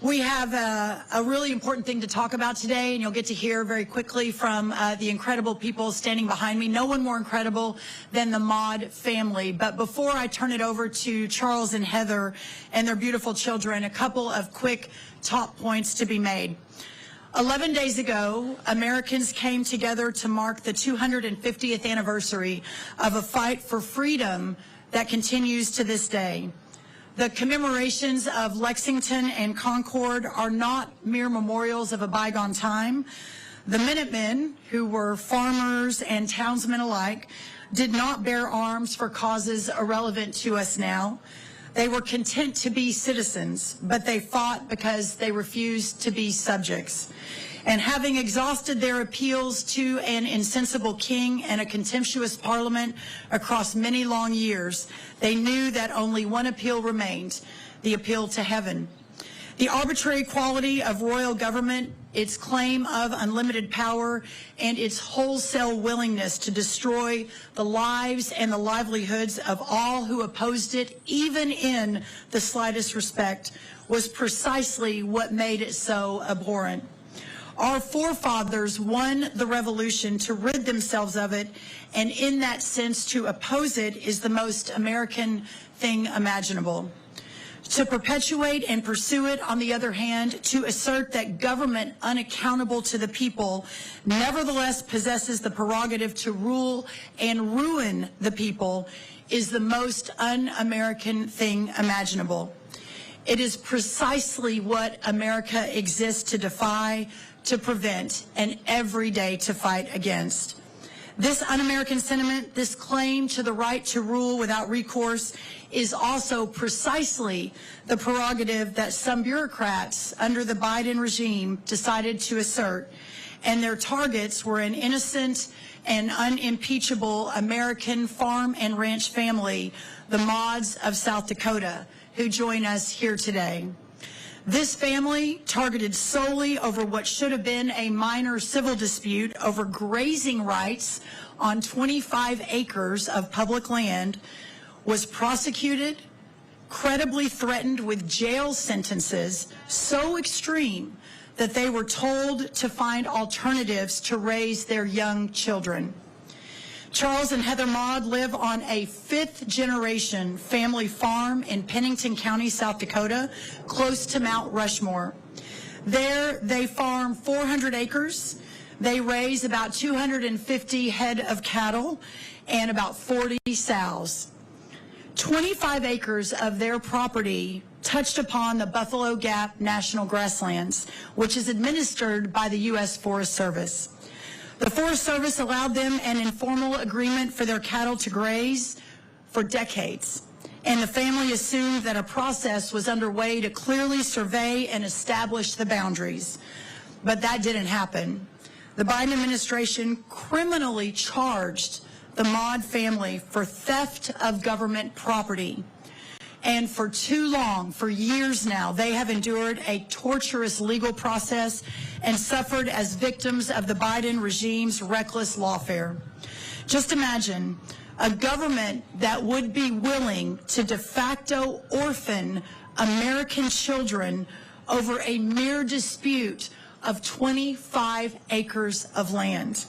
We have a really important thing to talk about today, and you'll get to hear very quickly from the incredible people standing behind me. No one more incredible than the Maude family. But before I turn it over to Charles and Heather and their beautiful children, a couple of quick top points to be made. 11 days ago, Americans came together to mark the 250th anniversary of a fight for freedom that continues to this day. The commemorations of Lexington and Concord are not mere memorials of a bygone time. The Minutemen, who were farmers and townsmen alike, did not bear arms for causes irrelevant to us now. They were content to be citizens, but they fought because they refused to be subjects. And having exhausted their appeals to an insensible king and a contemptuous parliament across many long years, they knew that only one appeal remained, the appeal to heaven. The arbitrary quality of royal government, its claim of unlimited power, and its wholesale willingness to destroy the lives and the livelihoods of all who opposed it, even in the slightest respect, was precisely what made it so abhorrent. Our forefathers won the revolution to rid themselves of it, and in that sense, to oppose it is the most American thing imaginable. To perpetuate and pursue it, on the other hand, to assert that government unaccountable to the people nevertheless possesses the prerogative to rule and ruin the people, is the most un-American thing imaginable. It is precisely what America exists to defy, to prevent, and every day to fight against. This un-American sentiment, this claim to the right to rule without recourse, is also precisely the prerogative that some bureaucrats under the Biden regime decided to assert, and their targets were an innocent and unimpeachable American farm and ranch family, the Maudes of South Dakota, who join us here today. This family, targeted solely over what should have been a minor civil dispute over grazing rights on 25 acres of public land, was prosecuted, credibly threatened with jail sentences so extreme that they were told to find alternatives to raise their young children. Charles and Heather Maude live on a fifth-generation family farm in Pennington County, South Dakota, close to Mount Rushmore. There, they farm 400 acres. They raise about 250 head of cattle and about 40 sows. 25 acres of their property touched upon the Buffalo Gap National Grasslands, which is administered by the U.S. Forest Service. The Forest Service allowed them an informal agreement for their cattle to graze for decades, and the family assumed that a process was underway to clearly survey and establish the boundaries. But that didn't happen. The Biden administration criminally charged the Maude family for theft of government property. And for too long, for years now, they have endured a torturous legal process and suffered as victims of the Biden regime's reckless lawfare. Just imagine a government that would be willing to de facto orphan American children over a mere dispute of 25 acres of land.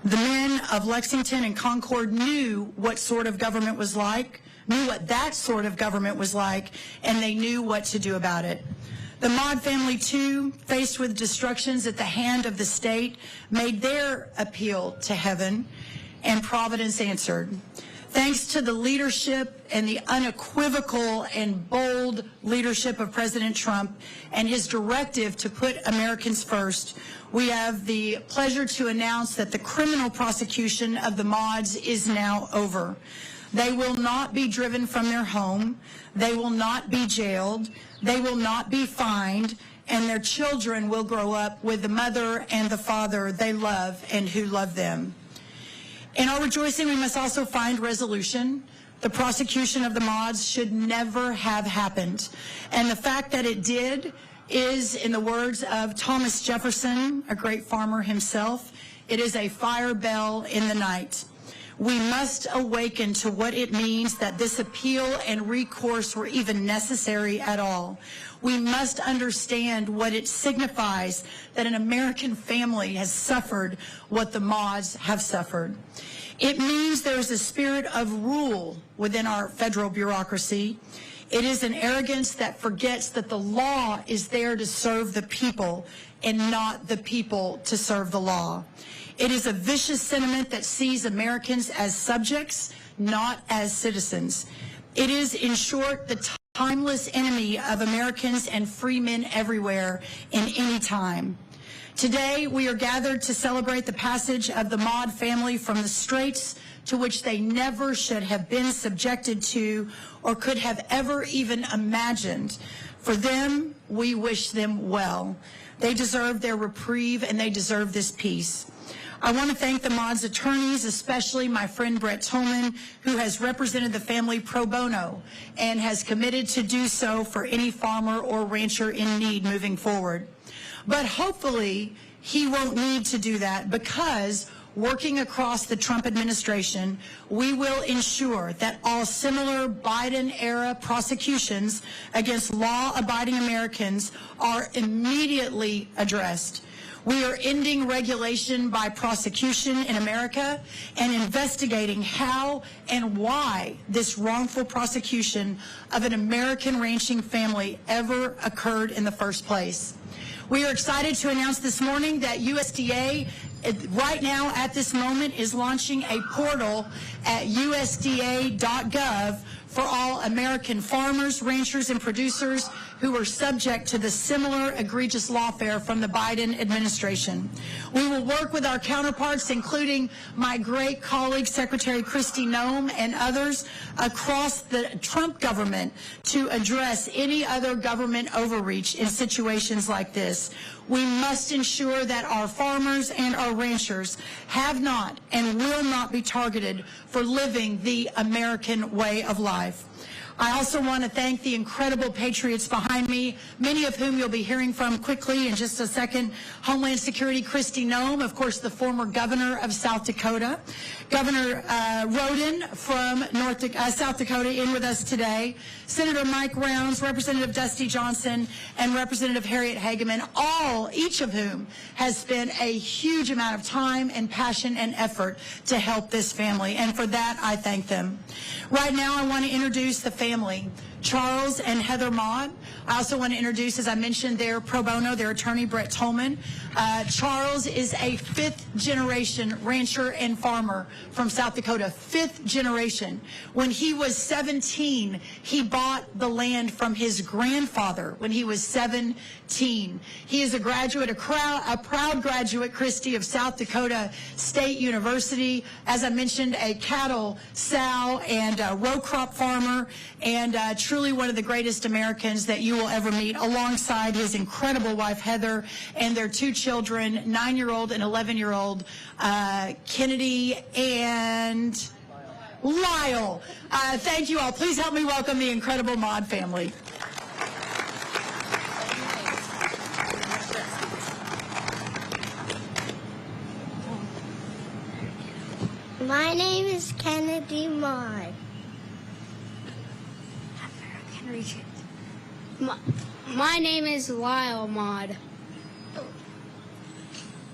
The men of Lexington and Concord knew what sort of government was like, knew what that sort of government was like, and they knew what to do about it. The Maude family, too, faced with destructions at the hand of the state, made their appeal to heaven, and Providence answered. Thanks to the leadership and the unequivocal and bold leadership of President Trump and his directive to put Americans first, we have the pleasure to announce that the criminal prosecution of the Maudes is now over. They will not be driven from their home. They will not be jailed. They will not be fined. And their children will grow up with the mother and the father they love and who love them. In our rejoicing, we must also find resolution. The prosecution of the Maudes should never have happened. And the fact that it did is, in the words of Thomas Jefferson, a great farmer himself, it is a fire bell in the night. We must awaken to what it means that this appeal and recourse were even necessary at all. we must understand what it signifies that an American family has suffered what the Maudes have suffered. It means there is a spirit of rule within our federal bureaucracy. It is an arrogance that forgets that the law is there to serve the people and not the people to serve the law. It is a vicious sentiment that sees Americans as subjects, not as citizens. It is, in short, the timeless enemy of Americans and free men everywhere in any time. Today, we are gathered to celebrate the passage of the Maude family from the straits to which they never should have been subjected to or could have ever even imagined. For them, we wish them well. They deserve their reprieve and they deserve this peace. I want to thank the Maude's attorneys, especially my friend Brett Tolman, who has represented the family pro bono and has committed to do so for any farmer or rancher in need moving forward. But hopefully, he won't need to do that because working across the Trump administration, we will ensure that all similar Biden-era prosecutions against law-abiding Americans are immediately addressed. We are ending regulation by prosecution in America and investigating how and why this wrongful prosecution of an American ranching family ever occurred in the first place. We are excited to announce this morning that USDA right now at this moment is launching a portal at USDA.gov for all American farmers, ranchers, and producers who are subject to the similar egregious lawfare from the Biden administration. We will work with our counterparts, including my great colleague, Secretary Kristi Noem, and others across the Trump government to address any other government overreach in situations like this. We must ensure that our farmers and our ranchers have not and will not be targeted for living the American way of life. I also want to thank the incredible patriots behind me, many of whom you'll be hearing from quickly in just a second. Homeland Security Kristi Noem, of course, the former governor of South Dakota. Governor Roden from South Dakota in with us today. Senator Mike Rounds, Representative Dusty Johnson, and Representative Harriet Hageman, each of whom has spent a huge amount of time and passion and effort to help this family. And for that, I thank them. Right now, I want to introduce the family, Charles and Heather Maude. I also want to introduce, as I mentioned, their pro bono, their attorney, Brett Tolman. Charles is a fifth-generation rancher and farmer from South Dakota, fifth generation. When he was 17, he bought the land from his grandfather when he was 17. He is a graduate, a proud graduate, Kristi, of South Dakota State University. As I mentioned, a cattle, sow, and row crop farmer, and truly one of the greatest Americans that you will ever meet, alongside his incredible wife, Heather, and their two children, 9-year-old and 11-year-old, Kennedy and Lyle. Thank you all. Please help me welcome the incredible Maude family. My name is Kennedy Maude. My name is Lyle Maude.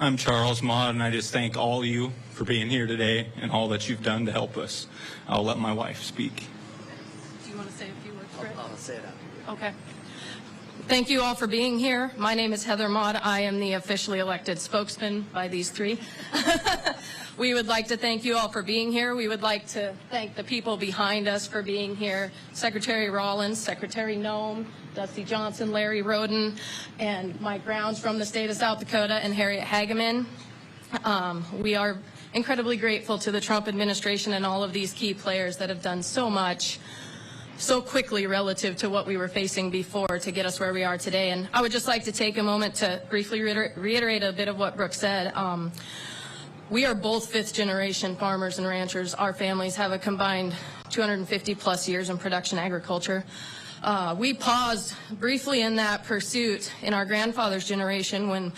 I'm Charles Maude, and I just thank all of you for being here today and all that you've done to help us. I'll let my wife speak. Do you want to say a few words, Brett? I'll say it after you. Okay. Thank you all for being here. My name is Heather Maude. I am the officially elected spokesman by these three. We would like to thank you all for being here. We would like to thank the people behind us for being here. Secretary Rollins, Secretary Noem, Dusty Johnson, Larry Roden, and Mike Rounds from the state of South Dakota, and Harriet Hageman. We are incredibly grateful to the Trump administration and all of these key players that have done so much so quickly relative to what we were facing before to get us where we are today. And I would just like to take a moment to briefly reiterate a bit of what Brooke said. We are both fifth-generation farmers and ranchers. Our families have a combined 250-plus years in production agriculture. We paused briefly in that pursuit in our grandfather's generation when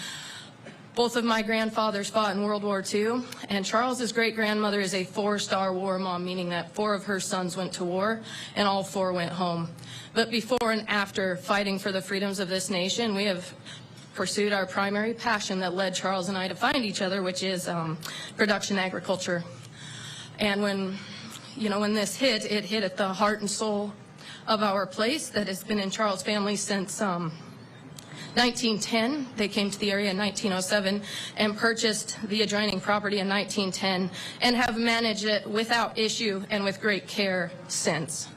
Both of my grandfathers fought in World War II, and Charles's great-grandmother is a 4-star war mom, meaning that 4 of her sons went to war, and all 4 went home. But before and after fighting for the freedoms of this nation, we have pursued our primary passion that led Charles and I to find each other, which is production agriculture. And when this hit, it hit at the heart and soul of our place that has been in Charles' family since 1910. They came to the area in 1907 and purchased the adjoining property in 1910 and have managed it without issue and with great care since.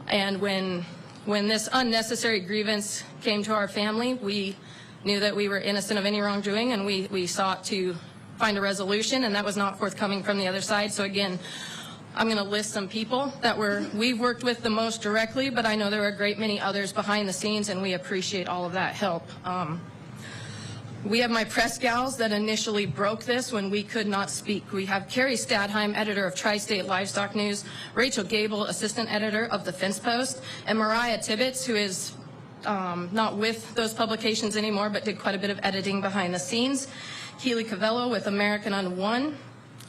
And when this unnecessary grievance came to our family, we knew that we were innocent of any wrongdoing, and we sought to find a resolution, and that was not forthcoming from the other side. So again, I'm going to list some people that we've worked with the most directly, but I know there are a great many others behind the scenes, and we appreciate all of that help. We have my press gals that initially broke this when we could not speak. We have Carrie Stadheim, editor of Tri-State Livestock News, Rachel Gable, assistant editor of the Fence Post, and Mariah Tibbetts, who is not with those publications anymore, but did quite a bit of editing behind the scenes. Keely Cavello with American on One,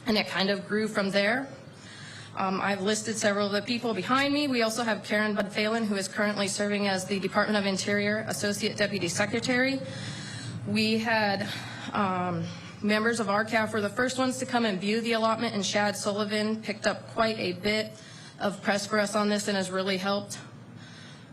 and it kind of grew from there. I've listed several of the people behind me. We also have Karen Bud-Phelan, who is currently serving as the Department of Interior Associate Deputy Secretary. We had members of RCAF were the first ones to come and view the allotment, and Shad Sullivan picked up quite a bit of press for us on this and has really helped.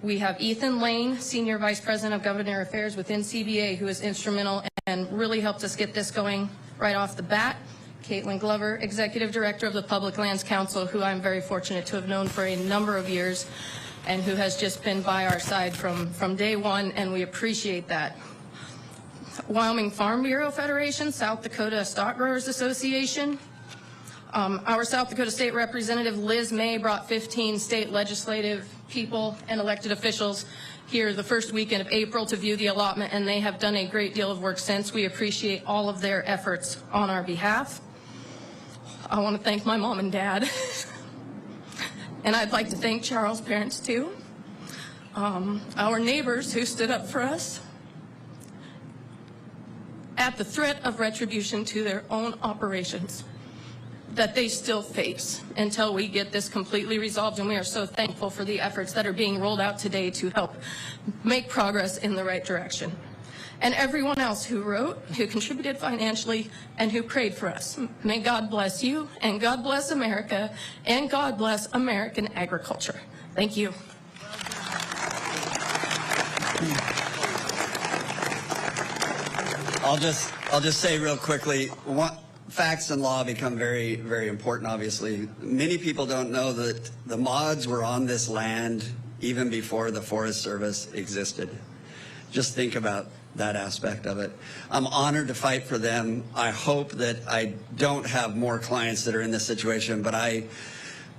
We have Ethan Lane, Senior Vice President of Government Affairs within CBA, who is instrumental and really helped us get this going right off the bat. Caitlin Glover, Executive Director of the Public Lands Council, who I'm very fortunate to have known for a number of years and who has just been by our side from day one, and we appreciate that. Wyoming Farm Bureau Federation, South Dakota Stock Growers Association. Our South Dakota State Representative Liz May brought 15 state legislative people and elected officials here the first weekend of April to view the allotment, and they have done a great deal of work since. We appreciate all of their efforts on our behalf. I want to thank my mom and dad, and I'd like to thank Charles' parents too. Our neighbors who stood up for us at the threat of retribution to their own operations that they still face until we get this completely resolved, and we are so thankful for the efforts that are being rolled out today to help make progress in the right direction. And everyone else who wrote, who contributed financially, and who prayed for us. May God bless you, and God bless America, and God bless American agriculture. Thank you. I'll just say real quickly, facts and law become very, very important, obviously. Many people don't know that the Maudes were on this land even before the Forest Service existed. Just think about that aspect of it. I'm honored to fight for them. I hope that I don't have more clients that are in this situation, but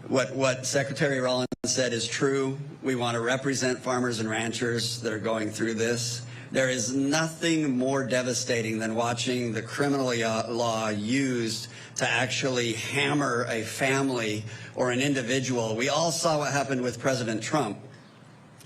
what Secretary Rollins said is true. We want to represent farmers and ranchers that are going through this. There is nothing more devastating than watching the criminal law used to actually hammer a family or an individual. We all saw what happened with President Trump,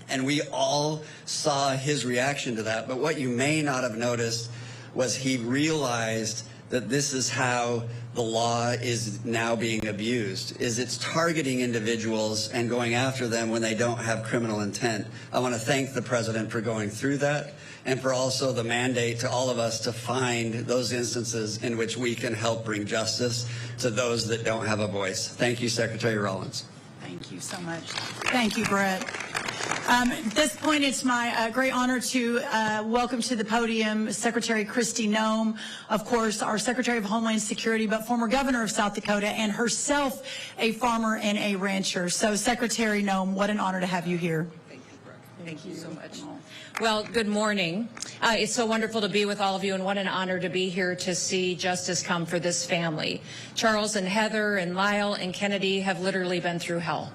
and we all saw his reaction to that. But what you may not have noticed was he realized that this is how the law is now being abused, is it's targeting individuals and going after them when they don't have criminal intent. I want to thank the president for going through that, and for also the mandate to all of us to find those instances in which we can help bring justice to those that don't have a voice. Thank you, Secretary Rollins. Thank you so much. Thank you, Brett. At this point, it's my great honor to welcome to the podium Secretary Kristi Noem, of course, our Secretary of Homeland Security, but former governor of South Dakota, and herself a farmer and a rancher. So, Secretary Noem, what an honor to have you here. Thank you, Brooke. Thank you so much. Well, good morning. It's so wonderful to be with all of you, and what an honor to be here to see justice come for this family. Charles and Heather and Lyle and Kennedy have literally been through hell.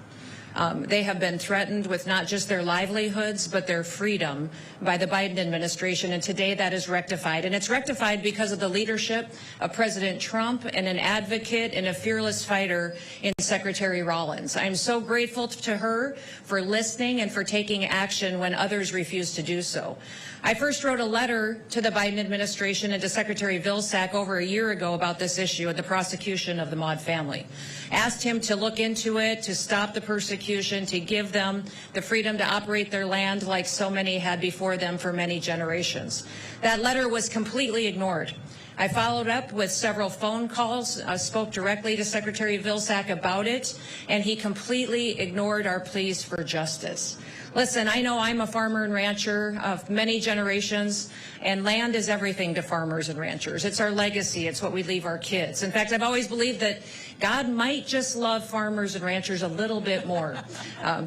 They have been threatened with not just their livelihoods, but their freedom by the Biden administration, and today that is rectified. And it's rectified because of the leadership of President Trump and an advocate and a fearless fighter in Secretary Rollins. I'm so grateful to her for listening and for taking action when others refused to do so. I first wrote a letter to the Biden administration and to Secretary Vilsack over a year ago about this issue and the prosecution of the Maude family. Asked him to look into it, to stop the persecution, to give them the freedom to operate their land like so many had before them for many generations. That letter was completely ignored. I followed up with several phone calls, spoke directly to Secretary Vilsack about it, and he completely ignored our pleas for justice. Listen, I know I'm a farmer and rancher of many generations, and land is everything to farmers and ranchers. It's our legacy. It's what we leave our kids. In fact, I've always believed that God might just love farmers and ranchers a little bit more.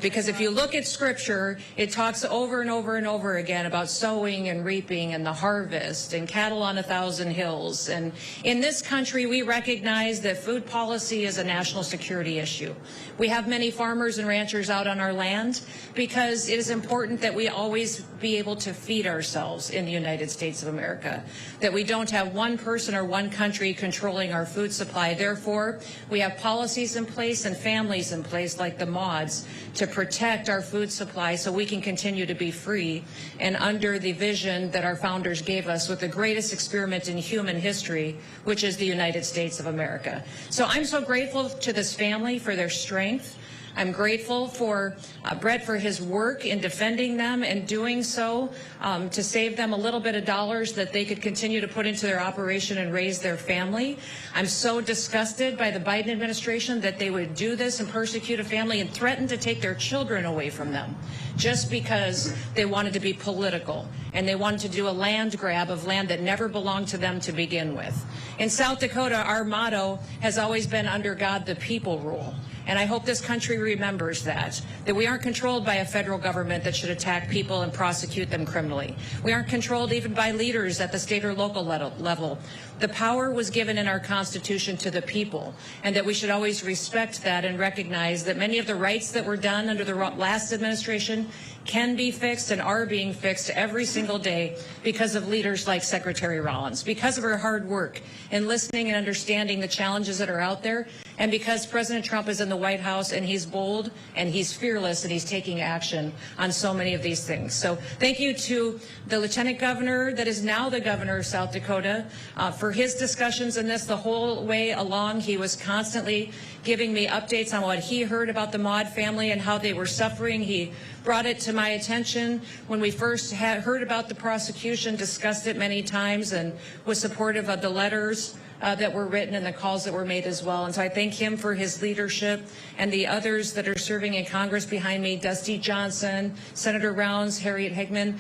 Because if you look at Scripture, it talks over and over and over again about sowing and reaping and the harvest and cattle on 1,000 hills. And in this country, we recognize that food policy is a national security issue. We have many farmers and ranchers out on our land because it is important that we always be able to feed ourselves in the United States of America, that we don't have one person or one country controlling our food supply. Therefore, we have policies in place and families in place like the Maudes to protect our food supply so we can continue to be free and under the vision that our founders gave us with the greatest experiment in human history, which is the United States of America. So I'm so grateful to this family for their strength. I'm grateful for Brett for his work in defending them and doing so to save them a little bit of dollars that they could continue to put into their operation and raise their family. I'm so disgusted by the Biden administration that they would do this and persecute a family and threaten to take their children away from them just because they wanted to be political and they wanted to do a land grab of land that never belonged to them to begin with. In South Dakota, our motto has always been under God the people rule. And I hope this country remembers that we aren't controlled by a federal government that should attack people and prosecute them criminally. We aren't controlled even by leaders at the state or local level. The power was given in our Constitution to the people, and that we should always respect that and recognize that many of the rights that were done under the last administration can be fixed and are being fixed every single day because of leaders like Secretary Rollins, because of her hard work in listening and understanding the challenges that are out there, and because President Trump is in the White House and he's bold and he's fearless and he's taking action on so many of these things. So thank you to the Lieutenant Governor that is now the Governor of South Dakota for his discussions in this the whole way along. He was constantly giving me updates on what he heard about the Maude family and how they were suffering. He brought it to my attention when we first heard about the prosecution, discussed it many times, and was supportive of the letters that were written and the calls that were made as well. And so I thank him for his leadership, and the others that are serving in Congress behind me, Dusty Johnson, Senator Rounds, Harriet Higman.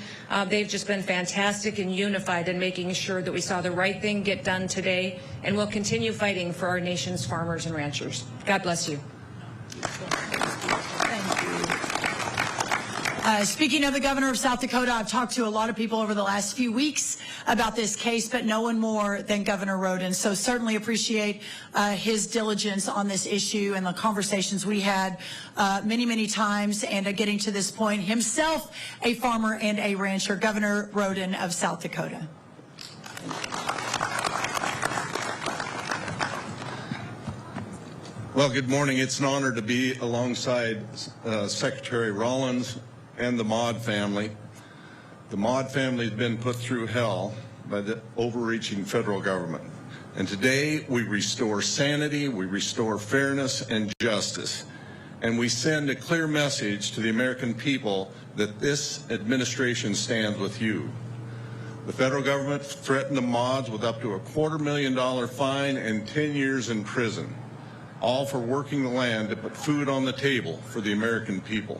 They've just been fantastic and unified in making sure that we saw the right thing get done today, and we'll continue fighting for our nation's farmers and ranchers. God bless you. Speaking of the governor of South Dakota, I've talked to a lot of people over the last few weeks about this case, but no one more than Governor Roden. So certainly appreciate his diligence on this issue and the conversations we had many, many times, and getting to this point. Himself a farmer and a rancher, Governor Roden of South Dakota. Well, good morning. It's an honor to be alongside Secretary Rollins and the Maude family. The Maude family has been put through hell by the overreaching federal government. And today we restore sanity, we restore fairness and justice. And we send a clear message to the American people that this administration stands with you. The federal government threatened the Maudes with up to a $250,000 fine and 10 years in prison, all for working the land to put food on the table for the American people.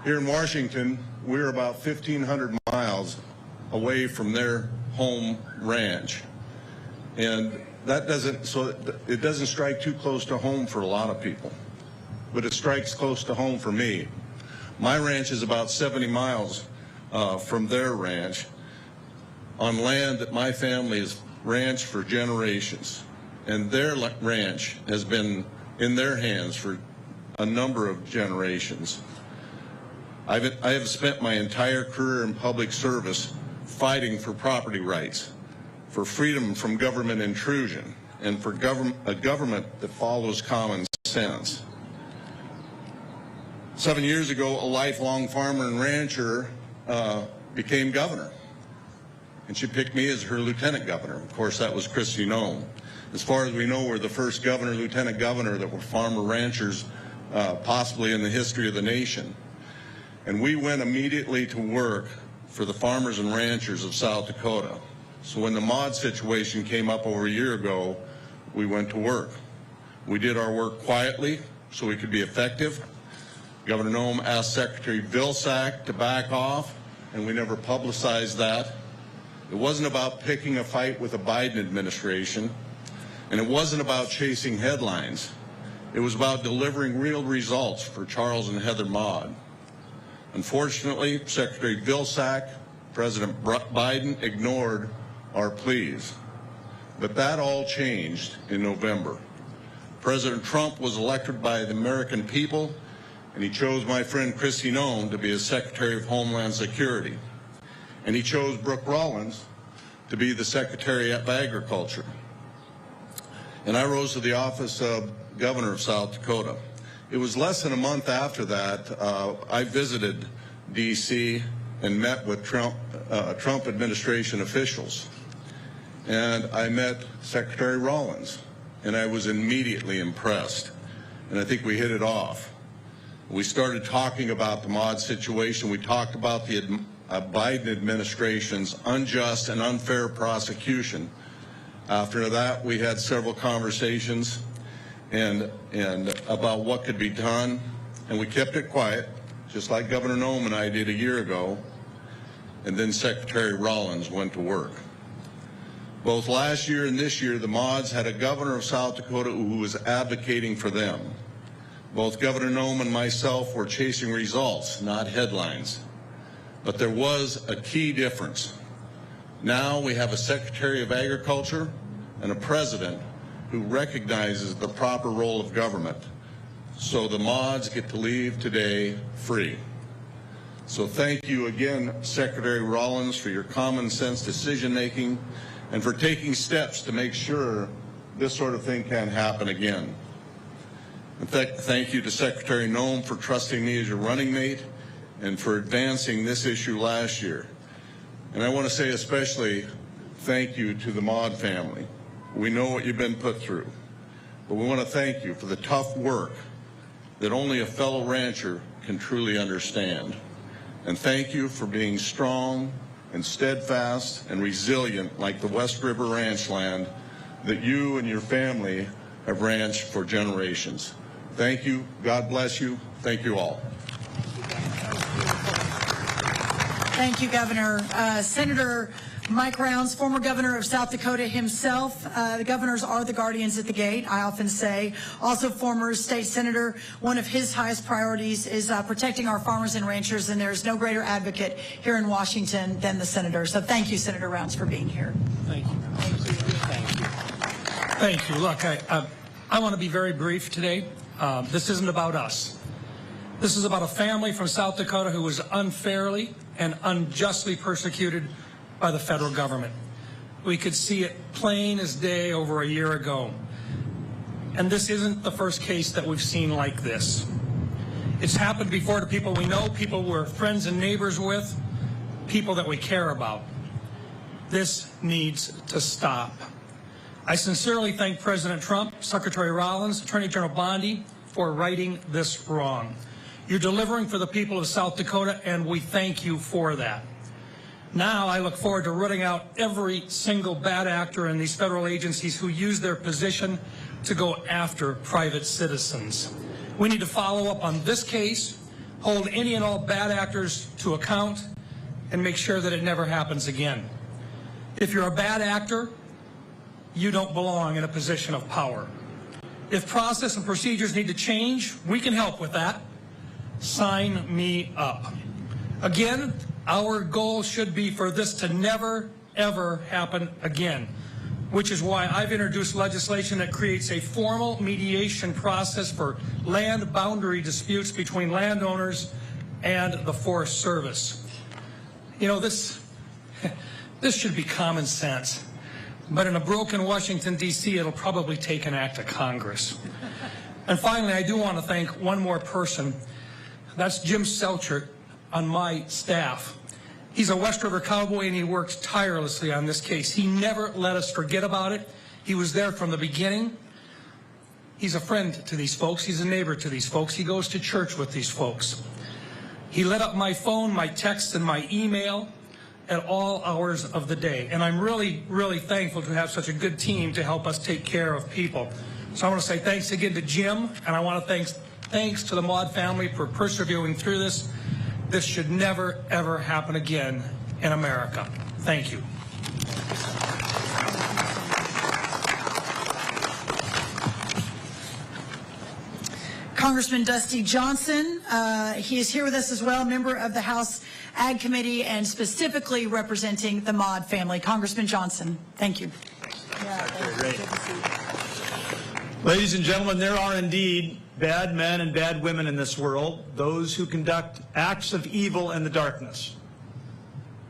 Here in Washington, we're about 1,500 miles away from their home ranch. And that it doesn't strike too close to home for a lot of people, but it strikes close to home for me. My ranch is about 70 miles from their ranch on land that my family has ranched for generations. And their ranch has been in their hands for a number of generations. I have spent my entire career in public service fighting for property rights, for freedom from government intrusion, and for a government that follows common sense. 7 years ago, a lifelong farmer and rancher became governor, and she picked me as her lieutenant governor. Of course, that was Kristi Noem. As far as we know, we're the first governor, lieutenant governor that were farmer ranchers possibly in the history of the nation. And we went immediately to work for the farmers and ranchers of South Dakota. So when the Maude situation came up over a year ago, we went to work. We did our work quietly so we could be effective. Governor Noem asked Secretary Vilsack to back off, and we never publicized that. It wasn't about picking a fight with the Biden administration, and it wasn't about chasing headlines. It was about delivering real results for Charles and Heather Maude. Unfortunately, Secretary Vilsack, President Biden ignored our pleas. But that all changed in November. President Trump was elected by the American people, and he chose my friend Kristi Noem to be his Secretary of Homeland Security. And he chose Brooke Rollins to be the Secretary of Agriculture. And I rose to the office of Governor of South Dakota. It was less than a month after that, I visited D.C. and met with Trump administration officials. And I met Secretary Rollins, and I was immediately impressed. And I think we hit it off. We started talking about the Maude situation. We talked about the Biden administration's unjust and unfair prosecution. After that, we had several conversations and about what could be done, and we kept it quiet, just like Governor Noem and I did a year ago, and then Secretary Rollins went to work. Both last year and this year, the Maudes had a governor of South Dakota who was advocating for them. Both Governor Noem and myself were chasing results, not headlines. But there was a key difference. Now we have a Secretary of Agriculture and a president who recognizes the proper role of government. So the Maudes get to leave today free. So thank you again, Secretary Rollins, for your common sense decision-making and for taking steps to make sure this sort of thing can't happen again. In fact, thank you to Secretary Noem for trusting me as your running mate and for advancing this issue last year. And I want to say especially thank you to the Maude family. We know what you've been put through, but we want to thank you for the tough work that only a fellow rancher can truly understand. And thank you for being strong and steadfast and resilient like the West River ranch land that you and your family have ranched for generations. Thank you. God bless you. Thank you all. Thank you, Governor. Senator Mike Rounds, former governor of South Dakota himself. The governors are the guardians at the gate, I often say. Also former state senator. One of his highest priorities is protecting our farmers and ranchers, and there's no greater advocate here in Washington than the senator. So thank you, Senator Rounds, for being here. Thank you. Thank you. Thank you. Look, I want to be very brief today. This isn't about us. This is about a family from South Dakota who was unfairly and unjustly persecuted by the federal government. We could see it plain as day over a year ago. And this isn't the first case that we've seen like this. It's happened before to people we know, people we're friends and neighbors with, people that we care about. This needs to stop. I sincerely thank President Trump, Secretary Rollins, Attorney General Bondi for righting this wrong. You're delivering for the people of South Dakota, and we thank you for that. Now I look forward to rooting out every single bad actor in these federal agencies who use their position to go after private citizens. We need to follow up on this case, hold any and all bad actors to account, and make sure that it never happens again. If you're a bad actor, you don't belong in a position of power. If process and procedures need to change, we can help with that. Sign me up. Again, our goal should be for this to never, ever happen again. which is why I've introduced legislation that creates a formal mediation process for land boundary disputes between landowners and the Forest Service. You know, this should be common sense, but in a broken Washington, D.C., it'll probably take an act of Congress. And finally, I do want to thank one more person. That's Jim Selchert on my staff. He's a West River cowboy, and he worked tirelessly on this case. He never let us forget about it. He was there from the beginning. He's a friend to these folks. He's a neighbor to these folks. He goes to church with these folks. He lit up my phone, my text, and my email at all hours of the day. And I'm really, really thankful to have such a good team to help us take care of people. So I want to say thanks again to Jim, and I want to thanks to the Maude family for persevering through this. This should never, ever happen again in America. Thank you. Congressman Dusty Johnson, he is here with us as well, member of the House Ag Committee and specifically representing the Maude family. Congressman Johnson, thank you. Ladies and gentlemen, there are indeed bad men and bad women in this world, those who conduct acts of evil in the darkness.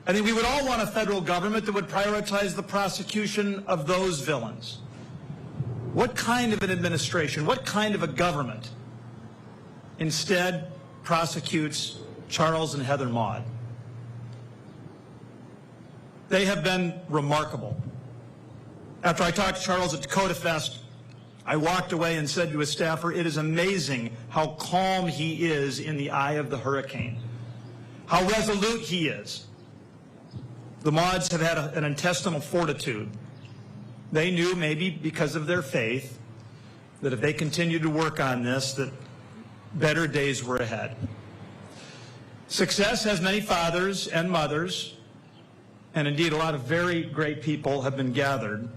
I think we would all want a federal government that would prioritize the prosecution of those villains. What kind of an administration, what kind of a government instead prosecutes Charles and Heather Maude? They have been remarkable. After I talked to Charles at Dakota Fest, I walked away and said to his staffer, it is amazing how calm he is in the eye of the hurricane, how resolute he is. The Maudes have had an intestinal fortitude. They knew, maybe because of their faith, that if they continued to work on this, that better days were ahead. Success has many fathers and mothers, and indeed a lot of very great people have been gathered.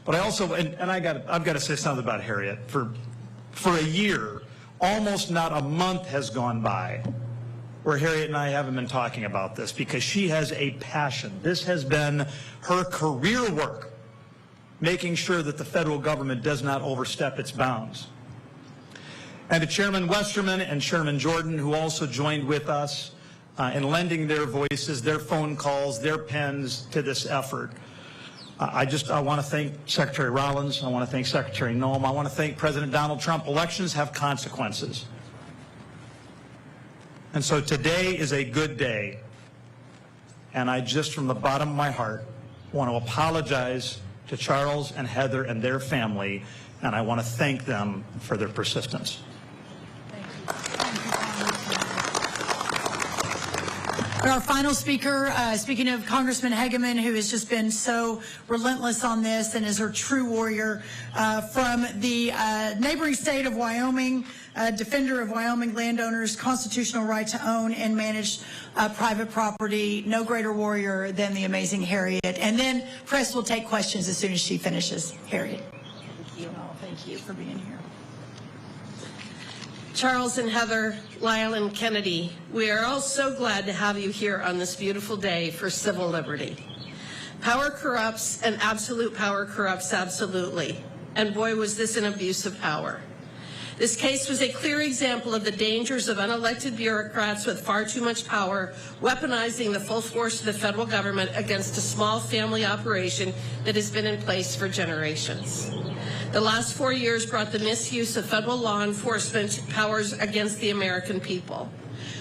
But I also, I've got to say something about Harriet. For a year, almost not a month has gone by where Harriet and I haven't been talking about this, because she has a passion. This has been her career work, making sure that the federal government does not overstep its bounds. And to Chairman Westerman and Chairman Jordan, who also joined with us in lending their voices, their phone calls, their pens to this effort. I want to thank Secretary Rollins. I want to thank Secretary Noem. I want to thank President Donald Trump. Elections have consequences. And so today is a good day. And I just, from the bottom of my heart, want to apologize to Charles and Heather and their family, and I want to thank them for their persistence. Our final speaker, speaking of Congressman Hegeman, who has just been so relentless on this and is a true warrior, from the neighboring state of Wyoming, defender of Wyoming landowners' constitutional right to own and manage private property. No greater warrior than the amazing Harriet. And then press will take questions as soon as she finishes. Harriet. Thank you. Oh, thank you for being here. Charles and Heather, Lyle and Kennedy, we are all so glad to have you here on this beautiful day for civil liberty. Power corrupts, and absolute power corrupts absolutely. And boy, was this an abuse of power. This case was a clear example of the dangers of unelected bureaucrats with far too much power, weaponizing the full force of the federal government against a small family operation that has been in place for generations. The last 4 years brought the misuse of federal law enforcement powers against the American people.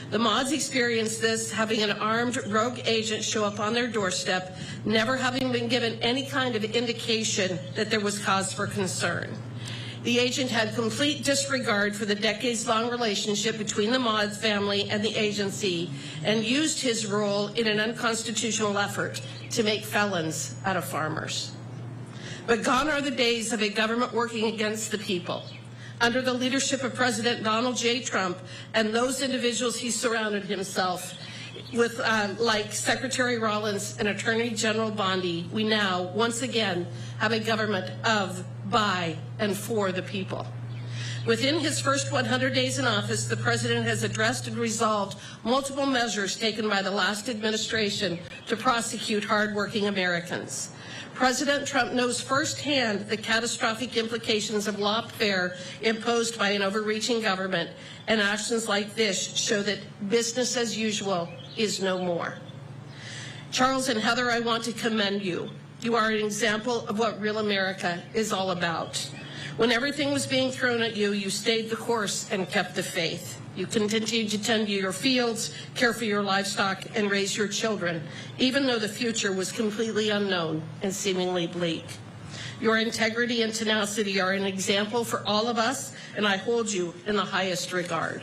The Maudes experienced this, having an armed rogue agent show up on their doorstep, never having been given any kind of indication that there was cause for concern. The agent had complete disregard for the decades-long relationship between the Maude family and the agency, and used his role in an unconstitutional effort to make felons out of farmers. But gone are the days of a government working against the people. Under the leadership of President Donald J. Trump and those individuals he surrounded himself with, like Secretary Rollins and Attorney General Bondi, we now, once again, have a government of, by, and for the people. Within his first 100 days in office, the president has addressed and resolved multiple measures taken by the last administration to prosecute hardworking Americans. President Trump knows firsthand the catastrophic implications of lawfare imposed by an overreaching government, and actions like this show that business as usual is no more. Charles and Heather, I want to commend you. You are an example of what real America is all about. When everything was being thrown at you, you stayed the course and kept the faith. You continued to tend to your fields, care for your livestock, and raise your children, even though the future was completely unknown and seemingly bleak. Your integrity and tenacity are an example for all of us, and I hold you in the highest regard.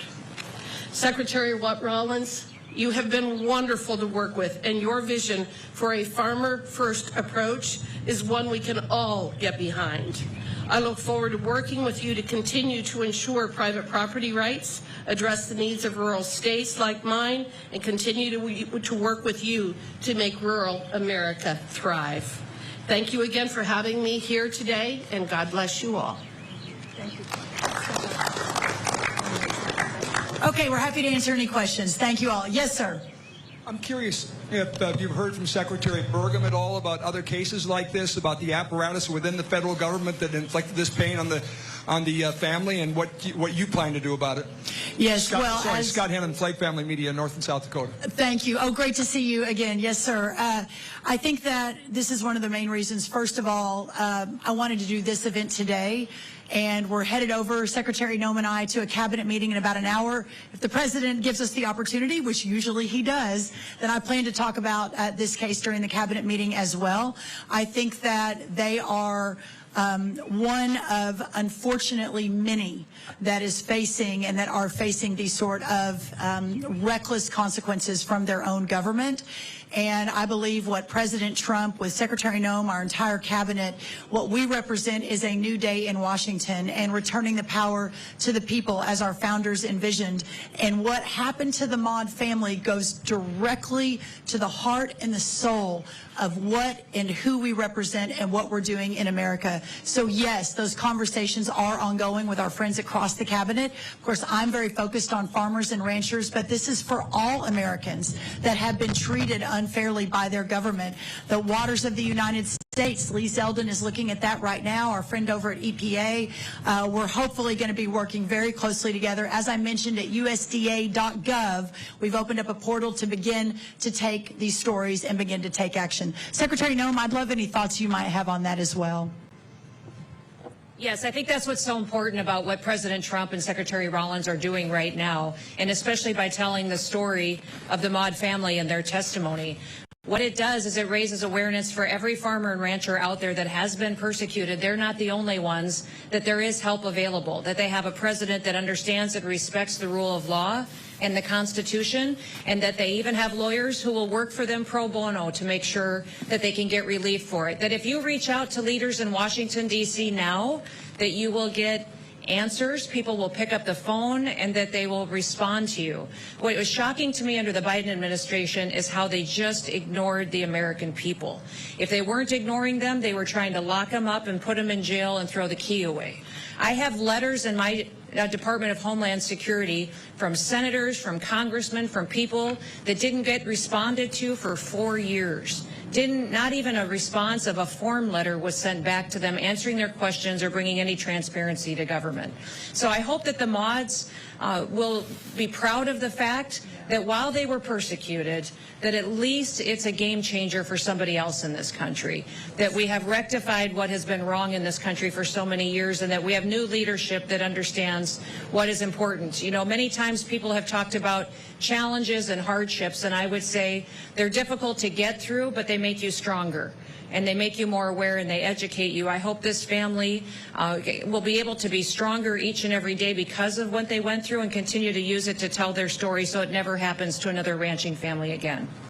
Secretary Rollins, you have been wonderful to work with, and your vision for a farmer-first approach is one we can all get behind. I look forward to working with you to continue to ensure private property rights, address the needs of rural states like mine, and continue to work with you to make rural America thrive. Thank you again for having me here today, and God bless you all. Thank you. Okay, we're happy to answer any questions. Thank you all. Yes, sir. I'm curious if you've heard from Secretary Burgum at all about other cases like this, about the apparatus within the federal government that inflicted this pain on the family, and what you plan to do about it. Yes, Scott Hannon, Flake Family Media, North and South Dakota. Thank you. Oh, great to see you again. Yes, sir. I think that this is one of the main reasons. First of all, I wanted to do this event today. And we're headed over, Secretary Noem and I, to a cabinet meeting in about an hour. If the president gives us the opportunity, which usually he does, then I plan to talk about this case during the cabinet meeting as well. I think that they are one of, unfortunately, many that is facing and that are facing these sort of reckless consequences from their own government. And I believe what President Trump, with Secretary Noem, our entire cabinet, what we represent is a new day in Washington and returning the power to the people as our founders envisioned. And what happened to the Maude family goes directly to the heart and the soul of what and who we represent and what we're doing in America. So yes, those conversations are ongoing with our friends across the cabinet. Of course, I'm very focused on farmers and ranchers, but this is for all Americans that have been treated unfairly by their government. The waters of the United States, Lee Zeldin is looking at that right now, our friend over at EPA. We're hopefully going to be working very closely together. As I mentioned, at USDA.gov, we've opened up a portal to begin to take these stories and begin to take action. Secretary Noem, I'd love any thoughts you might have on that as well. Yes, I think that's what's so important about what President Trump and Secretary Rollins are doing right now, and especially by telling the story of the Maude family and their testimony. What it does is it raises awareness for every farmer and rancher out there that has been persecuted. They're not the only ones, that there is help available, that they have a president that understands and respects the rule of law and the Constitution, and that they even have lawyers who will work for them pro bono to make sure that they can get relief for it. That if you reach out to leaders in Washington, D.C. now, that you will get answers, people will pick up the phone, and that they will respond to you. What was shocking to me under the Biden administration is how they just ignored the American people. If they weren't ignoring them, they were trying to lock them up and put them in jail and throw the key away. I have letters in my Department of Homeland Security from senators, from congressmen, from people that didn't get responded to for 4 years. Not even a response of a form letter was sent back to them answering their questions or bringing any transparency to government. So I hope that the Maudes will be proud of the fact that while they were persecuted, that at least it's a game changer for somebody else in this country, that we have rectified what has been wrong in this country for so many years, and that we have new leadership that understands what is important. You know, many times people have talked about challenges and hardships, and I would say they're difficult to get through, but they make you stronger, and they make you more aware, and they educate you. I hope this family will be able to be stronger each and every day because of what they went through, and continue to use it to tell their story so it never happens to another ranching family again.